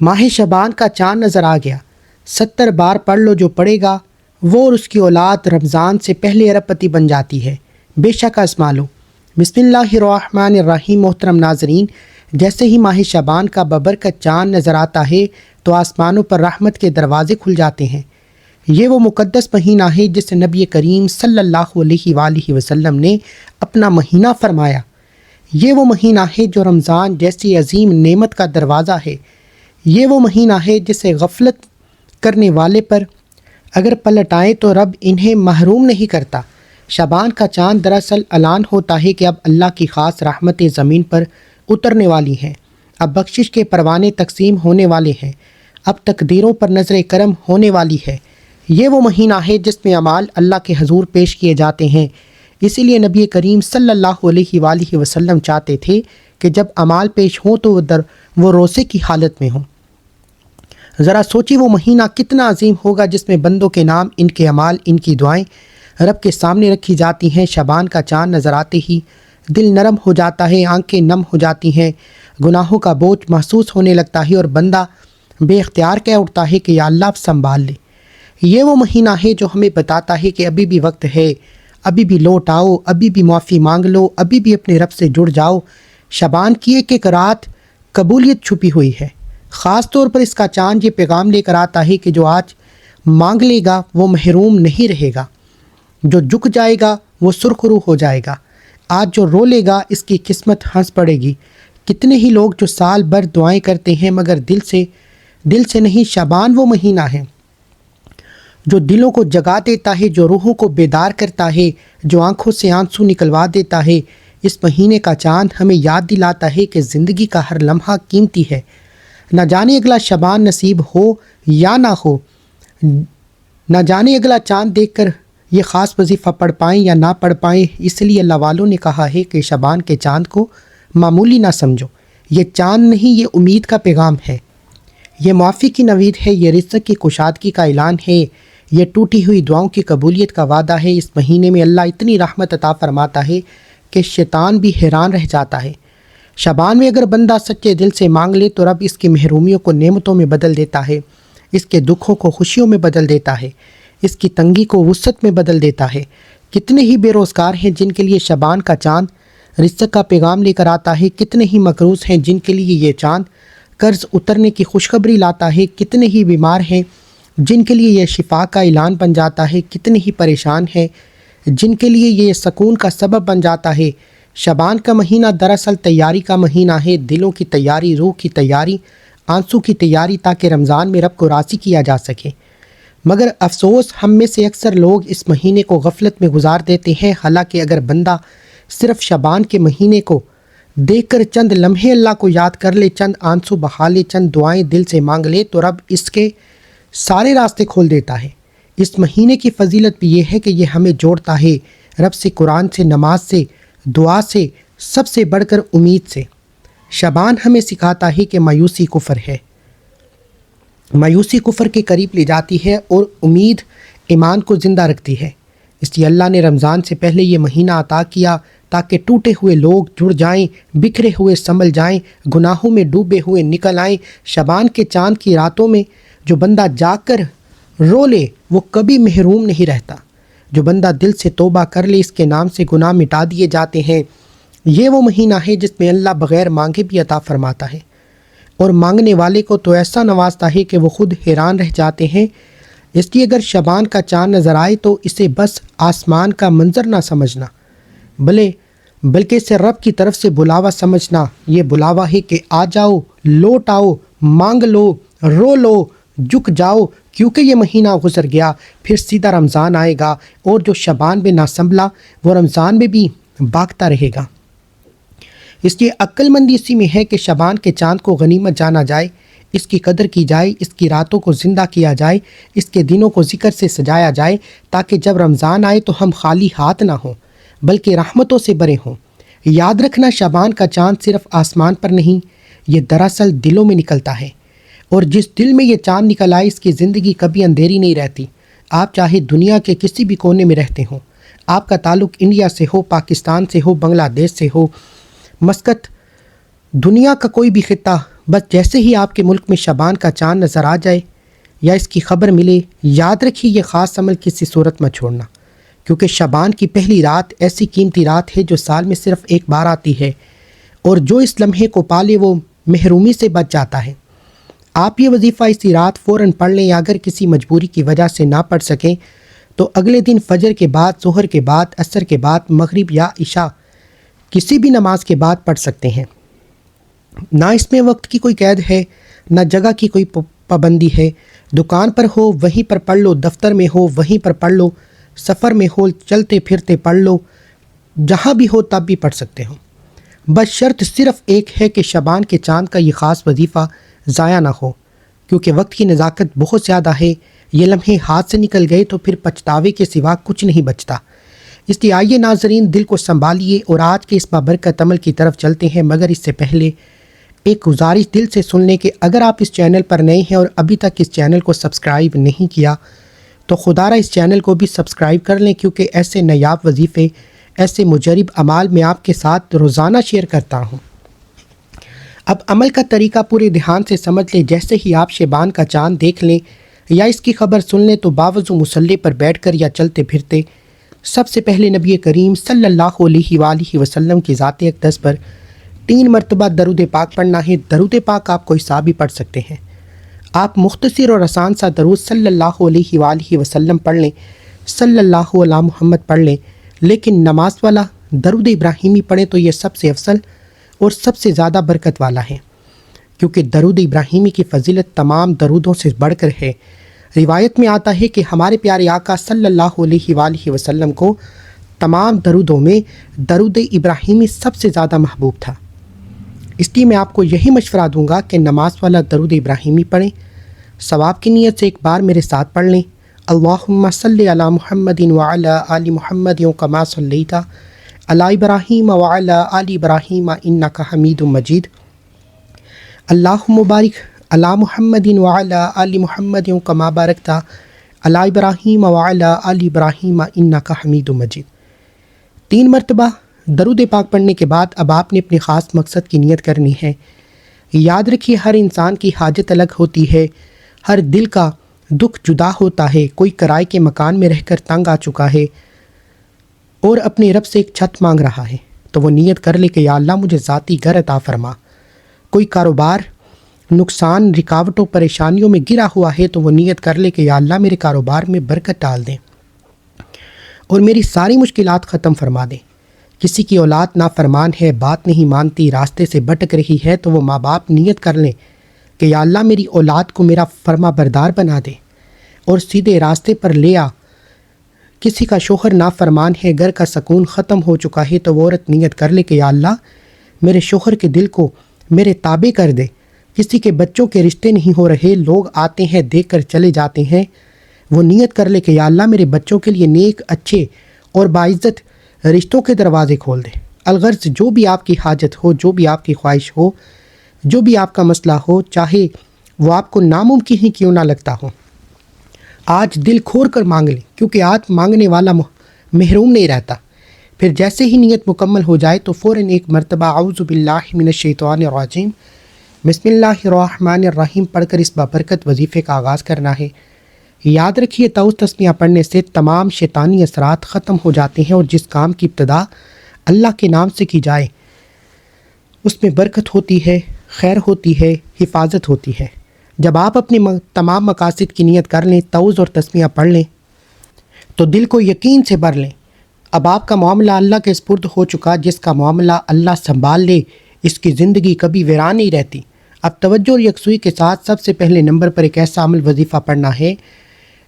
ماہ شعبان کا چاند نظر آ گیا، 70 بار پڑھ لو جو پڑھے گا وہ اور اس کی اولاد رمضان سے پہلے ارب پتی بن جاتی ہے، بے شک آزما لو۔ بسم اللہ الرحمن الرحیم۔ محترم ناظرین، جیسے ہی ماہ شعبان کا ببرکت چاند نظر آتا ہے تو آسمانوں پر رحمت کے دروازے کھل جاتے ہیں۔ یہ وہ مقدس مہینہ ہے جسے نبی کریم صلی اللہ علیہ وآلہ وسلم نے اپنا مہینہ فرمایا۔ یہ وہ مہینہ ہے جو رمضان جیسی عظیم نعمت کا دروازہ ہے۔ یہ وہ مہینہ ہے جسے غفلت کرنے والے پر اگر پلٹ آئے تو رب انہیں محروم نہیں کرتا۔ شعبان کا چاند دراصل اعلان ہوتا ہے کہ اب اللہ کی خاص رحمتیں زمین پر اترنے والی ہیں، اب بخشش کے پروانے تقسیم ہونے والے ہیں، اب تقدیروں پر نظر کرم ہونے والی ہے۔ یہ وہ مہینہ ہے جس میں اعمال اللہ کے حضور پیش کیے جاتے ہیں۔ اسی لیے نبی کریم صلی اللہ علیہ وآلہ وسلم چاہتے تھے کہ جب اعمال پیش ہوں تو وہ روزے کی حالت میں ہوں۔ ذرا سوچی وہ مہینہ کتنا عظیم ہوگا جس میں بندوں کے نام، ان کے اعمال، ان کی دعائیں رب کے سامنے رکھی جاتی ہیں۔ شعبان کا چاند نظر آتے ہی دل نرم ہو جاتا ہے، آنکھیں نم ہو جاتی ہیں، گناہوں کا بوجھ محسوس ہونے لگتا ہے اور بندہ بے اختیار کہہ اٹھتا ہے کہ یا اللہ اب سنبھال لے۔ یہ وہ مہینہ ہے جو ہمیں بتاتا ہے کہ ابھی بھی وقت ہے، ابھی بھی لوٹ آؤ، ابھی بھی معافی مانگ لو، ابھی بھی اپنے رب سے جڑ جاؤ۔ شعبان کی ایک رات قبولیت چھپی ہوئی ہے۔ خاص طور پر اس کا چاند یہ پیغام لے کر آتا ہے کہ جو آج مانگ لے گا وہ محروم نہیں رہے گا، جو جھک جائے گا وہ سرخرو ہو جائے گا، آج جو رو لے گا اس کی قسمت ہنس پڑے گی۔ کتنے ہی لوگ جو سال بھر دعائیں کرتے ہیں مگر دل سے نہیں۔ شعبان وہ مہینہ ہے جو دلوں کو جگا دیتا ہے، جو روحوں کو بیدار کرتا ہے، جو آنکھوں سے آنسو نکلوا دیتا ہے۔ اس مہینے کا چاند ہمیں یاد دلاتا ہے کہ زندگی کا ہر لمحہ قیمتی ہے۔ نہ جانے اگلا شعبان نصیب ہو یا نہ ہو، نہ جانے اگلا چاند دیکھ کر یہ خاص وظیفہ پڑھ پائیں یا نہ پڑھ پائیں۔ اس لیے اللہ والوں نے کہا ہے کہ شعبان کے چاند کو معمولی نہ سمجھو۔ یہ چاند نہیں، یہ امید کا پیغام ہے، یہ معافی کی نوید ہے، یہ رزق کی کشادگی کا اعلان ہے، یہ ٹوٹی ہوئی دعاؤں کی قبولیت کا وعدہ ہے۔ اس مہینے میں اللہ اتنی رحمت عطا فرماتا ہے کہ شیطان بھی حیران رہ جاتا ہے۔ شعبان میں اگر بندہ سچے دل سے مانگ لے تو رب اس کی محرومیوں کو نعمتوں میں بدل دیتا ہے، اس کے دکھوں کو خوشیوں میں بدل دیتا ہے، اس کی تنگی کو وسعت میں بدل دیتا ہے۔ کتنے ہی بے روزگار ہیں جن کے لیے شعبان کا چاند رزق کا پیغام لے کر آتا ہے، کتنے ہی مقروض ہیں جن کے لیے یہ چاند قرض اترنے کی خوشخبری لاتا ہے، کتنے ہی بیمار ہیں جن کے لیے یہ شفا کا اعلان بن جاتا ہے، کتنے ہی پریشان ہیں جن کے لیے یہ سکون کا سبب بن جاتا ہے۔ شعبان کا مہینہ دراصل تیاری کا مہینہ ہے، دلوں کی تیاری، روح کی تیاری، آنسو کی تیاری، تاکہ رمضان میں رب کو راضی کیا جا سکے۔ مگر افسوس ہم میں سے اکثر لوگ اس مہینے کو غفلت میں گزار دیتے ہیں۔ حالانکہ اگر بندہ صرف شعبان کے مہینے کو دیکھ کر چند لمحے اللہ کو یاد کر لے، چند آنسو بہا لے، چند دعائیں دل سے مانگ لے تو رب اس کے سارے راستے کھول دیتا ہے۔ اس مہینے کی فضیلت بھی یہ ہے کہ یہ ہمیں جوڑتا ہے رب سے، قرآن سے، نماز سے، دعا سے، سب سے بڑھ کر امید سے۔ شعبان ہمیں سکھاتا ہے کہ مایوسی کفر ہے، مایوسی کفر کے قریب لے جاتی ہے اور امید ایمان کو زندہ رکھتی ہے۔ اس لیے اللہ نے رمضان سے پہلے یہ مہینہ عطا کیا تاکہ ٹوٹے ہوئے لوگ جڑ جائیں، بکھرے ہوئے سنبھل جائیں، گناہوں میں ڈوبے ہوئے نکل آئیں۔ شعبان کے چاند کی راتوں میں جو بندہ جاگ کر رو لے وہ کبھی محروم نہیں رہتا، جو بندہ دل سے توبہ کر لے اس کے نام سے گناہ مٹا دیے جاتے ہیں۔ یہ وہ مہینہ ہے جس میں اللہ بغیر مانگے بھی عطا فرماتا ہے اور مانگنے والے کو تو ایسا نوازتا ہے کہ وہ خود حیران رہ جاتے ہیں۔ اس لیے اگر شعبان کا چاند نظر آئے تو اسے بس آسمان کا منظر نہ سمجھنا، بلکہ اسے رب کی طرف سے بلاوا سمجھنا۔ یہ بلاوا ہے کہ آ جاؤ، لوٹ آؤ، مانگ لو، رو لو، جھک جاؤ، کیونکہ یہ مہینہ گزر گیا، پھر سیدھا رمضان آئے گا، اور جو شعبان میں نہ سنبھلا وہ رمضان میں بھی بھاگتا رہے گا۔ اس لیے عقل مندی اسی میں ہے کہ شعبان کے چاند کو غنیمت جانا جائے، اس کی قدر کی جائے، اس کی راتوں کو زندہ کیا جائے، اس کے دنوں کو ذکر سے سجایا جائے، تاکہ جب رمضان آئے تو ہم خالی ہاتھ نہ ہوں بلکہ رحمتوں سے بھرے ہوں۔ یاد رکھنا، شعبان کا چاند صرف آسمان پر نہیں، یہ دراصل دلوں میں نکلتا ہے، اور جس دل میں یہ چاند نکل آئے اس کی زندگی کبھی اندھیری نہیں رہتی۔ آپ چاہے دنیا کے کسی بھی کونے میں رہتے ہوں، آپ کا تعلق انڈیا سے ہو، پاکستان سے ہو، بنگلہ دیش سے ہو، مسقط، دنیا کا کوئی بھی خطہ، بس جیسے ہی آپ کے ملک میں شعبان کا چاند نظر آ جائے یا اس کی خبر ملے، یاد رکھیے یہ خاص عمل کسی صورت میں چھوڑنا، کیونکہ شعبان کی پہلی رات ایسی قیمتی رات ہے جو سال میں صرف ایک بار آتی ہے، اور جو اس لمحے کو پالے وہ محرومی سے بچ جاتا ہے۔ آپ یہ وظیفہ اسی رات فوراً پڑھ لیں، یا اگر کسی مجبوری کی وجہ سے نہ پڑھ سکیں تو اگلے دن فجر کے بعد، ظہر کے بعد، عصر کے بعد، مغرب یا عشاء کسی بھی نماز کے بعد پڑھ سکتے ہیں۔ نہ اس میں وقت کی کوئی قید ہے، نہ جگہ کی کوئی پابندی ہے۔ دکان پر ہو وہیں پر پڑھ لو، دفتر میں ہو وہیں پر پڑھ لو، سفر میں ہو چلتے پھرتے پڑھ لو، جہاں بھی ہو تب بھی پڑھ سکتے ہو۔ بس شرط صرف ایک ہے کہ شعبان کے چاند کا یہ خاص وظیفہ ضائع نہ ہو، کیونکہ وقت کی نزاکت بہت زیادہ ہے۔ یہ لمحے ہاتھ سے نکل گئے تو پھر پچھتاوے کے سوا کچھ نہیں بچتا۔ اس لیے آئیے ناظرین، دل کو سنبھالیے اور آج کے اس بابرکت عمل کی طرف چلتے ہیں، مگر اس سے پہلے ایک گزارش دل سے سن لیں کہ اگر آپ اس چینل پر نئے ہیں اور ابھی تک اس چینل کو سبسکرائب نہیں کیا تو خدارہ اس چینل کو بھی سبسکرائب کر لیں، کیونکہ ایسے نایاب وظیفے، ایسے مجرب اعمال میں آپ کے ساتھ روزانہ شیئر کرتا ہوں۔ اب عمل کا طریقہ پورے دھیان سے سمجھ لیں۔ جیسے ہی آپ شعبان کا چاند دیکھ لیں یا اس کی خبر سن لیں تو باوضو مصلی پر بیٹھ کر یا چلتے پھرتے سب سے پہلے نبی کریم صلی اللہ علیہ وآلہ وسلم کی ذات اقدس پر 3 مرتبہ درود پاک پڑھنا ہے۔ درود پاک آپ کوئی سا بھی پڑھ سکتے ہیں۔ آپ مختصر اور آسان سا درود صلی اللہ علیہ وآلہ وسلم پڑھ لیں، صلی اللہ علی محمد پڑھ لیں، لیکن نماز والا درود ابراہیمی پڑھیں تو یہ سب سے افضل اور سب سے زیادہ برکت والا ہے، کیونکہ درود ابراہیمی کی فضیلت تمام درودوں سے بڑھ کر ہے۔ روایت میں آتا ہے کہ ہمارے پیارے آقا صلی اللہ علیہ وآلہ وسلم کو تمام درودوں میں درود ابراہیمی سب سے زیادہ محبوب تھا۔ اس لیے میں آپ کو یہی مشورہ دوں گا کہ نماز والا درود ابراہیمی پڑھیں۔ ثواب کی نیت سے ایک بار میرے ساتھ پڑھ لیں، اللہم صلی علی محمد وعلی آل محمد کما صلیت علی ابراہیم وعلی آل ابراہیم انک حمید مجید، اللہم بارک علی محمد وعلی آل محمد کما بارکت علی ابراہیم وعلی آل ابراہیم انک حمید مجید۔ 3 مرتبہ درود پاک پڑھنے کے بعد اب آپ نے اپنے خاص مقصد کی نیت کرنی ہے۔ یاد رکھیے ہر انسان کی حاجت الگ ہوتی ہے، ہر دل کا دکھ جدا ہوتا ہے۔ کوئی کرائے کے مکان میں رہ کر تنگ آ چکا ہے اور اپنے رب سے ایک چھت مانگ رہا ہے، تو وہ نیت کر لے کہ یا اللہ مجھے ذاتی گھر عطا فرما۔ کوئی کاروبار نقصان، رکاوٹوں، پریشانیوں میں گرا ہوا ہے تو وہ نیت کر لے کہ یا اللہ میرے کاروبار میں برکت ڈال دیں اور میری ساری مشکلات ختم فرما دیں۔ کسی کی اولاد نافرمان ہے، بات نہیں مانتی، راستے سے بھٹک رہی ہے تو وہ ماں باپ نیت کر لیں کہ یا اللہ میری اولاد کو میرا فرما بردار بنا دے اور سیدھے راستے پر لے آ۔ کسی کا شوہر نافرمان ہے، گھر کا سکون ختم ہو چکا ہے تو وہ عورت نیت کر لے کہ یا اللہ میرے شوہر کے دل کو میرے تابع کر دے۔ کسی کے بچوں کے رشتے نہیں ہو رہے، لوگ آتے ہیں دیکھ کر چلے جاتے ہیں، وہ نیت کر لے کہ یا اللہ میرے بچوں کے لیے نیک، اچھے اور باعزت رشتوں کے دروازے کھول دے۔ الغرض جو بھی آپ کی حاجت ہو، جو بھی آپ کی خواہش ہو، جو بھی آپ کا مسئلہ ہو، چاہے وہ آپ کو ناممکن ہی کیوں نہ لگتا ہو، آج دل کھول کر مانگ لیں، کیونکہ آج مانگنے والا محروم نہیں رہتا۔ پھر جیسے ہی نیت مکمل ہو جائے تو فوراً 1 مرتبہ اعوذ باللہ من الشیطان الرجیم بسم اللہ الرحمن الرحیم پڑھ کر اس بابرکت وظیفے کا آغاز کرنا ہے۔ یاد رکھیے تعوذ تسمیہ پڑھنے سے تمام شیطانی اثرات ختم ہو جاتے ہیں، اور جس کام کی ابتدا اللہ کے نام سے کی جائے اس میں برکت ہوتی ہے، خیر ہوتی ہے، حفاظت ہوتی ہے۔ جب آپ اپنے تمام مقاصد کی نیت کر لیں، تعوذ اور تسمیہ پڑھ لیں تو دل کو یقین سے بھر لیں اب آپ کا معاملہ اللہ کے سپرد ہو چکا۔ جس کا معاملہ اللہ سنبھال لے اس کی زندگی کبھی ویران نہیں رہتی۔ اب توجہ اور یکسوئی کے ساتھ سب سے پہلے نمبر پر ایک ایسا عمل وظیفہ پڑھنا ہے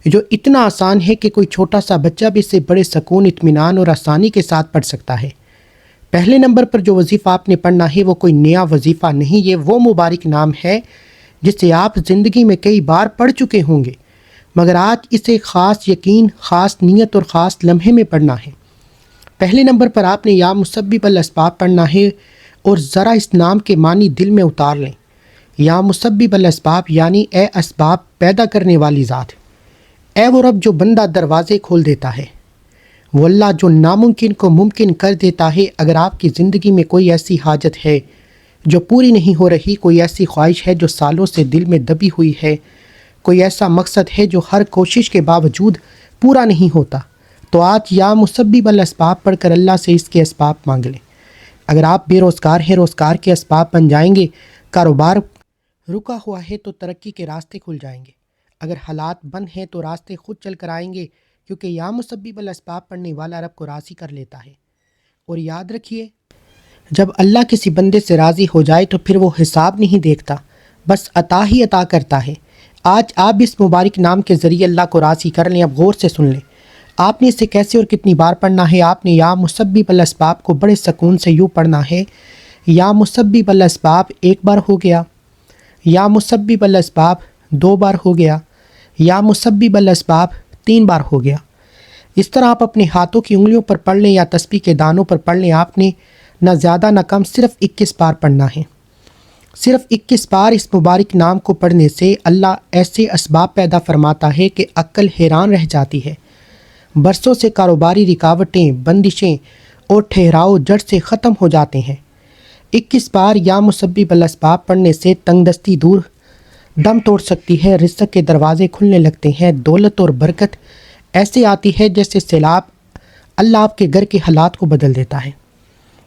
جو اتنا آسان ہے کہ کوئی چھوٹا سا بچہ بھی اسے بڑے سکون، اطمینان اور آسانی کے ساتھ پڑھ سکتا ہے۔ پہلے نمبر پر جو وظیفہ آپ نے پڑھنا ہے وہ کوئی نیا وظیفہ نہیں، یہ وہ مبارک نام ہے جسے آپ زندگی میں کئی بار پڑھ چکے ہوں گے، مگر آج اسے خاص یقین، خاص نیت اور خاص لمحے میں پڑھنا ہے۔ پہلے نمبر پر آپ نے یا مسبب الاسباب پڑھنا ہے، اور ذرا اس نام کے معنی دل میں اتار لیں۔ یا مسبب الاسباب یعنی اے اسباب پیدا کرنے والی ذات، اے وہ رب جو بندہ دروازے کھول دیتا ہے، وہ اللہ جو ناممکن کو ممکن کر دیتا ہے۔ اگر آپ کی زندگی میں کوئی ایسی حاجت ہے، جو پوری نہیں ہو رہی، کوئی ایسی خواہش ہے جو سالوں سے دل میں دبی ہوئی ہے، کوئی ایسا مقصد ہے جو ہر کوشش کے باوجود پورا نہیں ہوتا، تو آج یا مسبب الاسباب پڑھ کر اللہ سے اس کے اسباب مانگ لیں۔ اگر آپ بے روزگار ہیں، روزگار کے اسباب بن جائیں گے۔ کاروبار رکا ہوا ہے تو ترقی کے راستے کھل جائیں گے۔ اگر حالات بند ہیں تو راستے خود چل کر آئیں گے، کیونکہ یا مسبب الاسباب پڑھنے والا رب کو راضی کر لیتا ہے۔ اور یاد رکھیے، جب اللہ کسی بندے سے راضی ہو جائے تو پھر وہ حساب نہیں دیکھتا، بس عطا ہی عطا کرتا ہے۔ آج آپ اس مبارک نام کے ذریعے اللہ کو راضی کر لیں۔ اب غور سے سن لیں، آپ نے اسے کیسے اور کتنی بار پڑھنا ہے۔ آپ نے یا مسبب الاسباب کو بڑے سکون سے یوں پڑھنا ہے، یا مسبب الاسباب ایک بار ہو گیا، یا مسبب الاسباب 2 بار ہو گیا، یا مسبب الاسباب 3 بار ہو گیا۔ اس طرح آپ اپنے ہاتھوں کی انگلیوں پر پڑھ لیں یا تسبیح کے دانوں پر پڑھ لیں۔ آپ نے نہ زیادہ نہ کم صرف 21 بار پڑھنا ہے۔ صرف 21 بار اس مبارک نام کو پڑھنے سے اللہ ایسے اسباب پیدا فرماتا ہے کہ عقل حیران رہ جاتی ہے۔ برسوں سے کاروباری رکاوٹیں، بندشیں اور ٹھہراؤ جڑ سے ختم ہو جاتے ہیں۔ 21 بار یا مسبب الاسباب پڑھنے سے تنگ دستی دور دم توڑ سکتی ہے، رزق کے دروازے کھلنے لگتے ہیں، دولت اور برکت ایسے آتی ہے جیسے سیلاب۔ اللہ آپ کے گھر کے حالات کو بدل دیتا ہے۔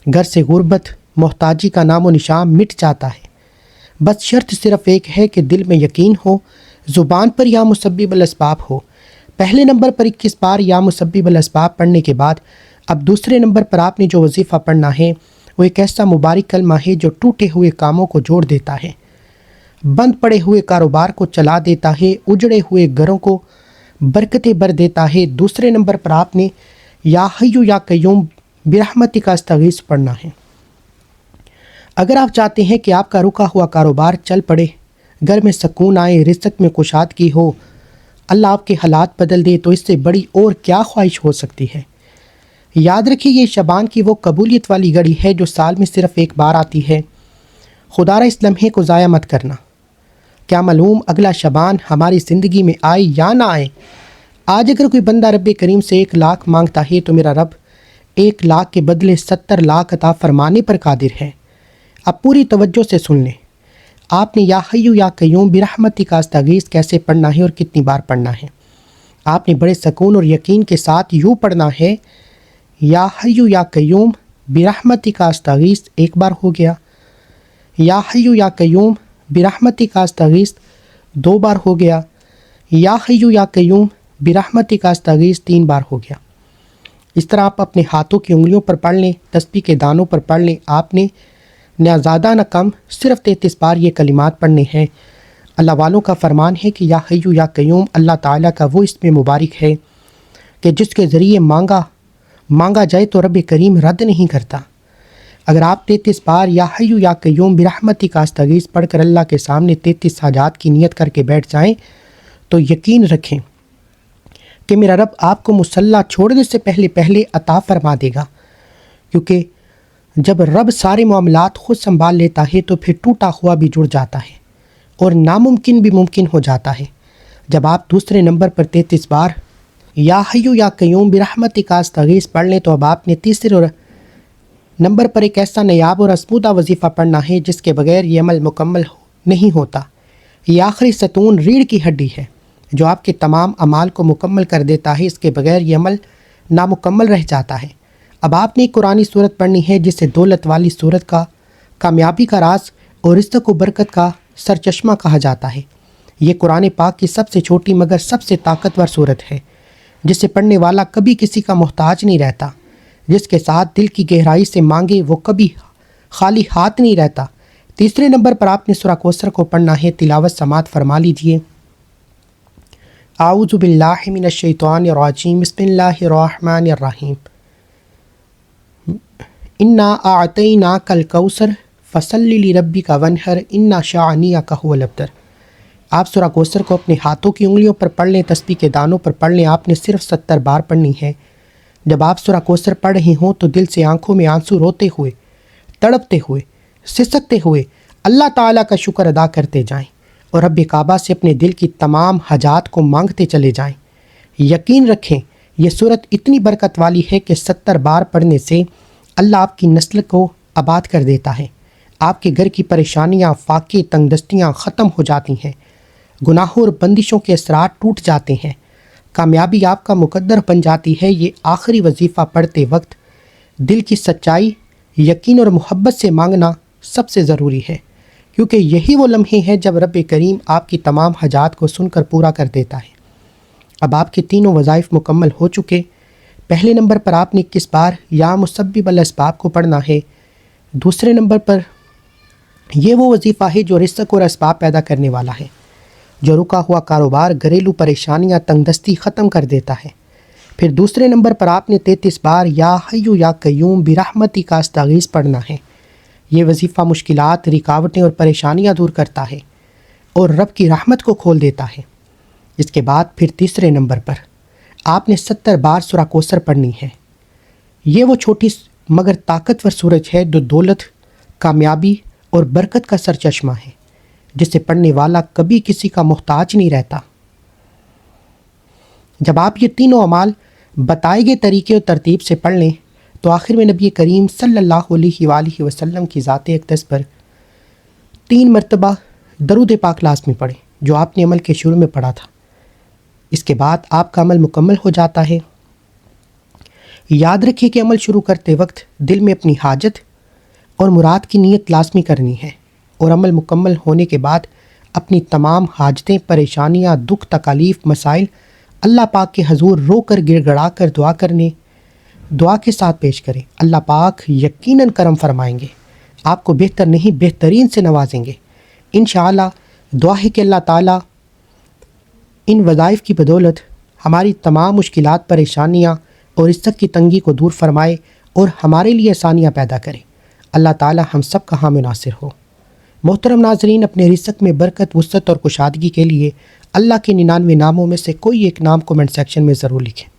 گھر سے غربت، محتاجی کا نام و نشان مٹ جاتا ہے۔ بس شرط صرف ایک ہے کہ دل میں یقین ہو، زبان پر یا مسبب الاسباب ہو۔ پہلے نمبر پر 21 بار یا مسبب الاسباب پڑھنے کے بعد اب دوسرے نمبر پر آپ نے جو وظیفہ پڑھنا ہے وہ ایک ایسا مبارک کلمہ ہے جو ٹوٹے ہوئے کاموں کو جوڑ دیتا ہے، بند پڑے ہوئے کاروبار کو چلا دیتا ہے، اجڑے ہوئے گھروں کو برکتیں بر دیتا ہے۔ دوسرے نمبر پر آپ نے یا حی یا قیوم برحمتک استغیث پڑھنا ہے۔ اگر آپ چاہتے ہیں کہ آپ کا رکا ہوا کاروبار چل پڑے، گھر میں سکون آئے، رزق میں کشادگی ہو، اللہ آپ کے حالات بدل دے، تو اس سے بڑی اور کیا خواہش ہو سکتی ہے۔ یاد رکھیے، یہ شعبان کی وہ قبولیت والی گھڑی ہے جو سال میں صرف ایک بار آتی ہے۔ خدارہ اس لمحے کو ضائع مت کرنا۔ کیا معلوم اگلا شعبان ہماری زندگی میں آئے یا نہ آئے۔ آج اگر کوئی بندہ رب کریم سے 1 لاکھ مانگتا ہے تو میرا رب 1 لاکھ کے بدلے 70 لاکھ عطا فرمانے پر قادر ہے۔ اب پوری توجہ سے سن لیں، آپ نے یا حی یا قیوم برحمتک استغیث کیسے پڑھنا ہے اور کتنی بار پڑھنا ہے۔ آپ نے بڑے سکون اور یقین کے ساتھ یوں پڑھنا ہے، یا حی یا قیوم برحمتک استغیث 1 بار ہو گیا، یا حی یا قیوم برحمتک استغیث 2 بار ہو گیا، یا حی یا قیوم برحمتک استغیث 3 بار ہو گیا۔ اس طرح آپ اپنے ہاتھوں کی انگلیوں پر پڑھ لیں، تسبیح کے دانوں پر پڑھ لیں۔ آپ نے نہ زیادہ نہ کم صرف 33 بار یہ کلمات پڑھنے ہیں۔ اللہ والوں کا فرمان ہے کہ یا حی یا قیوم اللہ تعالیٰ کا وہ اسم مبارک ہے کہ جس کے ذریعے مانگا جائے تو رب کریم رد نہیں کرتا۔ اگر آپ 33 بار یا حی یا قیوم برحمتک استغیث پڑھ کر اللہ کے سامنے 33 حاجات کی نیت کر کے بیٹھ جائیں تو یقین رکھیں کہ میرا رب آپ کو مصلی چھوڑنے سے پہلے عطا فرما دے گا، کیونکہ جب رب سارے معاملات خود سنبھال لیتا ہے تو پھر ٹوٹا ہوا بھی جڑ جاتا ہے اور ناممکن بھی ممکن ہو جاتا ہے۔ جب آپ دوسرے نمبر پر 33 بار یا حی یا قیوم برحمتک استغیث پڑھ لیں تو اب آپ نے تیسرے نمبر پر ایک ایسا نیاب اور اسمودہ وظیفہ پڑھنا ہے جس کے بغیر یہ عمل مکمل نہیں ہوتا۔ یہ آخری ستون ریڑھ کی ہڈی ہے جو آپ کے تمام اعمال کو مکمل کر دیتا ہے۔ اس کے بغیر یہ عمل نامکمل رہ جاتا ہے۔ اب آپ نے ایک قرآنی صورت پڑھنی ہے جسے دولت والی صورت کا، کامیابی کا راز اور رزق و برکت کا سرچشمہ کہا جاتا ہے۔ یہ قرآن پاک کی سب سے چھوٹی مگر سب سے طاقتور صورت ہے، جسے پڑھنے والا کبھی کسی کا محتاج نہیں رہتا۔ جس کے ساتھ دل کی گہرائی سے مانگے وہ کبھی خالی ہاتھ نہیں رہتا۔ تیسرے نمبر پر آپ نے سورہ کوثر کو پڑھنا ہے۔ تلاوت سماعت فرما لیجئے۔ اعوذ باللہ من الشیطان الرجیم، بسم اللہ الرحمن الرحیم۔ انا اعطیناک الکوثر فصلی لربک وانحر ان شانئک ھو الابتر۔ آپ سورہ کوثر کو اپنے ہاتھوں کی انگلیوں پر پڑھ لیں، تسبیح کے دانوں پر پڑھ لیں۔ آپ نے صرف 70 بار پڑھنی ہے۔ جب آپ سورہ کوثر پڑھ رہے ہوں تو دل سے آنکھوں میں آنسو روتے ہوئے، تڑپتے ہوئے، سسکتے ہوئے اللہ تعالیٰ کا شکر ادا کرتے جائیں اور رب کعبہ سے اپنے دل کی تمام حاجات کو مانگتے چلے جائیں۔ یقین رکھیں یہ صورت اتنی برکت والی ہے کہ 70 بار پڑھنے سے اللہ آپ کی نسل کو آباد کر دیتا ہے، آپ کے گھر کی پریشانیاں، فاقے، تنگ دستیاں ختم ہو جاتی ہیں، گناہوں اور بندشوں کے اثرات ٹوٹ جاتے ہیں، کامیابی آپ کا مقدر بن جاتی ہے۔ یہ آخری وظیفہ پڑھتے وقت دل کی سچائی، یقین اور محبت سے مانگنا سب سے ضروری ہے، کیونکہ یہی وہ لمحے ہیں جب رب کریم آپ کی تمام حاجات کو سن کر پورا کر دیتا ہے۔ اب آپ کے تینوں وظائف مکمل ہو چکے۔ پہلے نمبر پر آپ نے 21 بار یا مسبب الاسباب کو پڑھنا ہے۔ دوسرے نمبر پر یہ وہ وظیفہ ہے جو رزق اور اسباب پیدا کرنے والا ہے، جو رکا ہوا کاروبار، گھریلو پریشانیاں، تنگ دستی ختم کر دیتا ہے۔ پھر دوسرے نمبر پر آپ نے 33 بار یا حیو یا قیوم برحمتی کا استغیث پڑھنا ہے۔ یہ وظیفہ مشکلات، رکاوٹیں اور پریشانیاں دور کرتا ہے اور رب کی رحمت کو کھول دیتا ہے۔ اس کے بعد پھر تیسرے نمبر پر آپ نے 70 بار سورہ کوثر پڑھنی ہے۔ یہ وہ چھوٹی مگر طاقتور سورج ہے جو دولت، کامیابی اور برکت کا سرچشمہ ہے، جسے پڑھنے والا کبھی کسی کا محتاج نہیں رہتا۔ جب آپ یہ تینوں اعمال بتائے گئے طریقے اور ترتیب سے پڑھ لیں تو آخر میں نبی کریم صلی اللہ علیہ وآلہ وسلم کی ذات اقدس پر 3 مرتبہ درود پاک لازمی پڑھیں، جو آپ نے عمل کے شروع میں پڑھا تھا۔ اس کے بعد آپ کا عمل مکمل ہو جاتا ہے۔ یاد رکھیے کہ عمل شروع کرتے وقت دل میں اپنی حاجت اور مراد کی نیت لازمی کرنی ہے، اور عمل مکمل ہونے کے بعد اپنی تمام حاجتیں، پریشانیاں، دکھ، تکالیف، مسائل اللہ پاک کے حضور رو کر گڑ گڑا کر دعا کے ساتھ پیش کریں۔ اللہ پاک یقیناً کرم فرمائیں گے، آپ کو بہتر نہیں بہترین سے نوازیں گے۔ انشاءاللہ دعا ہے کہ اللہ تعالیٰ ان وظائف کی بدولت ہماری تمام مشکلات، پریشانیاں اور رزق کی تنگی کو دور فرمائے اور ہمارے لیے آسانیاں پیدا کرے۔ اللہ تعالیٰ ہم سب کا حامی ناصر ہو۔ محترم ناظرین، اپنے رزق میں برکت، وسعت اور کشادگی کے لیے اللہ کے 99 ناموں میں سے کوئی ایک نام کومنٹ سیکشن میں ضرور لکھیں۔